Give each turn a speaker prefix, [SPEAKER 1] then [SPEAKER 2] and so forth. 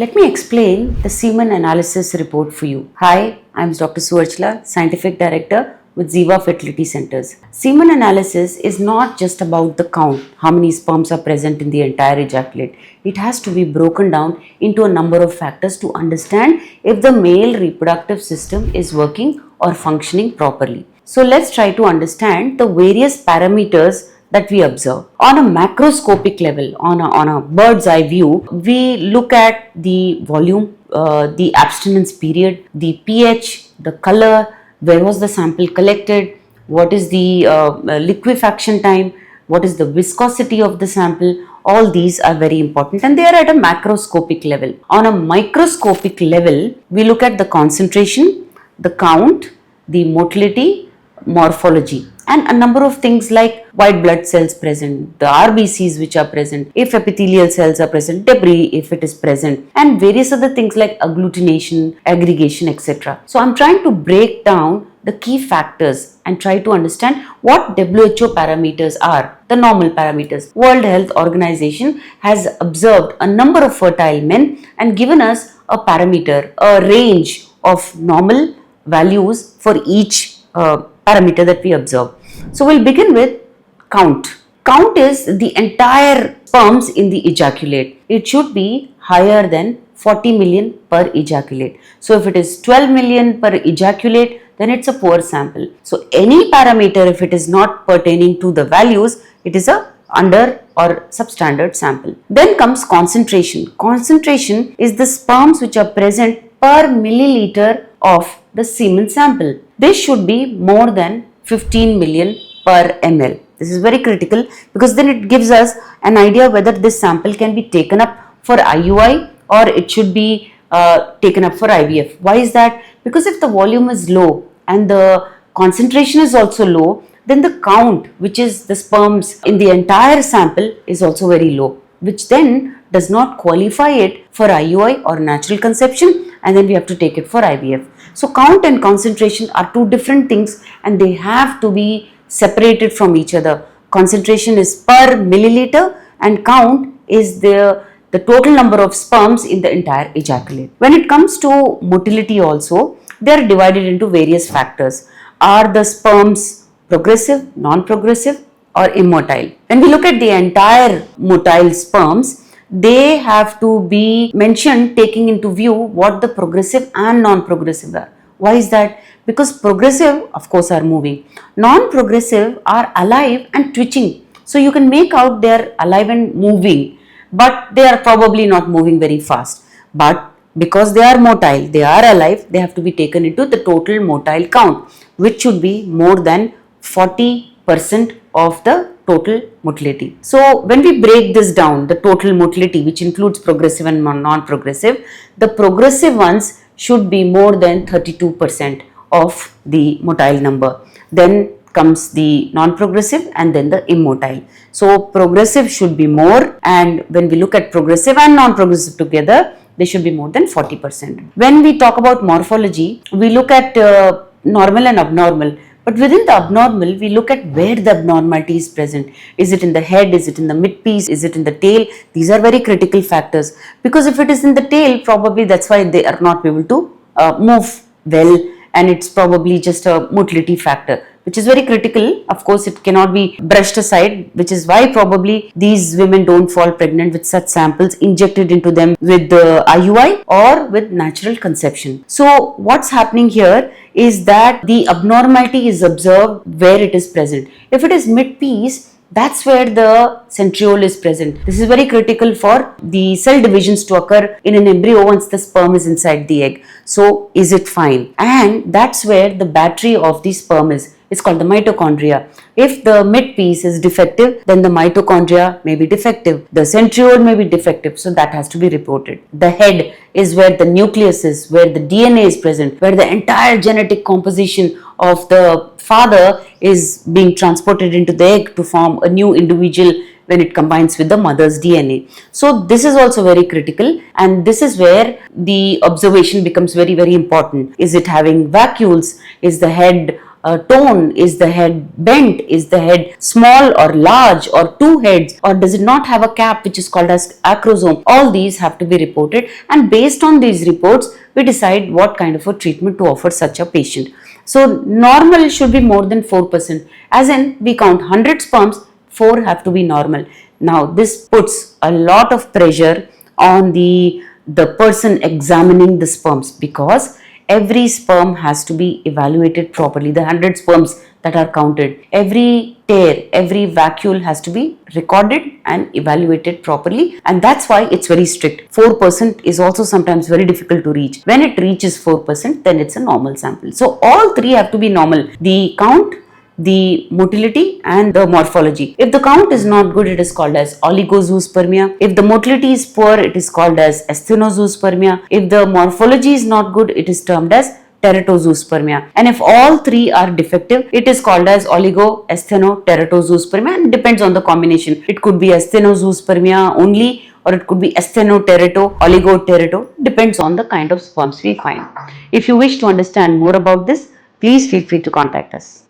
[SPEAKER 1] Let me explain the semen analysis report for you. Hi, I'm Dr. Suarchla, Scientific Director with Ziva Fertility Centers. Semen analysis is not just about the count, how many sperms are present in the entire ejaculate. It has to be broken down into a number of factors to understand if the male reproductive system is working or functioning properly. So let's try to understand the various parameters that we observe. On a macroscopic level, on a bird's eye view, we look at the volume, the abstinence period, the pH, the color, where was the sample collected, what is the liquefaction time, what is the viscosity of the sample. All these are very important and they are at a macroscopic level. On a microscopic level, we look at the concentration, the count, the motility, morphology, and a number of things like white blood cells present, the RBCs which are present, if epithelial cells are present, debris if it is present, and various other things like agglutination, aggregation, etc. So I'm trying to break down the key factors and try to understand what WHO parameters are, the normal parameters. World Health Organization has observed a number of fertile men and given us a parameter, a range of normal values for each parameter that we observe. So we'll begin with count. Count is the entire sperms in the ejaculate. It should be higher than 40 million per ejaculate. So if it is 12 million per ejaculate, then it's a poor sample. So any parameter, if it is not pertaining to the values, it is a under or substandard sample. Then comes concentration. Concentration is the sperms which are present per milliliter of the semen sample. This should be more than 15 million per ml. This is very critical because then it gives us an idea whether this sample can be taken up for IUI or it should be taken up for IVF. Why is that? Because if the volume is low and the concentration is also low, then the count, which is the sperms in the entire sample, is also very low, which then does not qualify it for IUI or natural conception, and then we have to take it for IVF. So count and concentration are two different things and they have to be separated from each other. Concentration is per milliliter and count is the total number of sperms in the entire ejaculate. When it comes to motility also, they are divided into various factors. Are the sperms progressive, non-progressive or immotile? When we look at the entire motile sperms, they have to be mentioned taking into view what the progressive and non-progressive are. Why is that? Because progressive, of course, are moving. Non-progressive are alive and twitching. So you can make out they are alive and moving, but they are probably not moving very fast. But because they are motile, they are alive, they have to be taken into the total motile count, which should be more than 40% of the total motility. So when we break this down, the total motility, which includes progressive and non-progressive, the progressive ones should be more than 32% of the motile number. Then comes the non-progressive and then the immotile. So progressive should be more, and when we look at progressive and non-progressive together, they should be more than 40%. When we talk about morphology, we look at normal and abnormal. But within the abnormal, we look at where the abnormality is present. Is it in the head? Is it in the midpiece? Is it in the tail? These are very critical factors. Because if it is in the tail, probably that's why they are not able to move well, and it's probably just a motility factor, which is very critical. Of course, it cannot be brushed aside, which is why probably these women don't fall pregnant with such samples injected into them with the IUI or with natural conception. So what's happening here is that the abnormality is observed where it is present. If it is mid-piece, that's where the centriole is present. This is very critical for the cell divisions to occur in an embryo once the sperm is inside the egg. So is it fine? And that's where the battery of the sperm is. It's called the mitochondria. If the mid-piece is defective, then the mitochondria may be defective. The centriole may be defective, so that has to be reported. The head is where the nucleus is, where the DNA is present, where the entire genetic composition of the father is being transported into the egg to form a new individual when it combines with the mother's DNA. So this is also very critical, and this is where the observation becomes very, very important. Is it having vacuoles? Is the head tone, is the head bent, is the head small or large or two heads, or does it not have a cap which is called as acrosome. All these have to be reported, and based on these reports we decide what kind of a treatment to offer such a patient. So normal should be more than 4%, as in we count 100 sperms, 4 have to be normal. Now this puts a lot of pressure on the person examining the sperms, because every sperm has to be evaluated properly. The 100 sperms that are counted, every tear, every vacuole has to be recorded and evaluated properly, and that's why it's very strict. 4% is also sometimes very difficult to reach. When it reaches 4%, then it's a normal sample. So all three have to be normal: the count, the motility, and the morphology. If the count is not good, it is called as oligozoospermia. If the motility is poor, it is called as asthenozoospermia. If the morphology is not good, it is termed as teratozoospermia. And if all three are defective, it is called as oligo, astheno, teratozoospermia, and depends on the combination. It could be asthenozoospermia only, or it could be astheno-terato, oligo-terato, depends on the kind of sperms we find. If you wish to understand more about this, please feel free to contact us.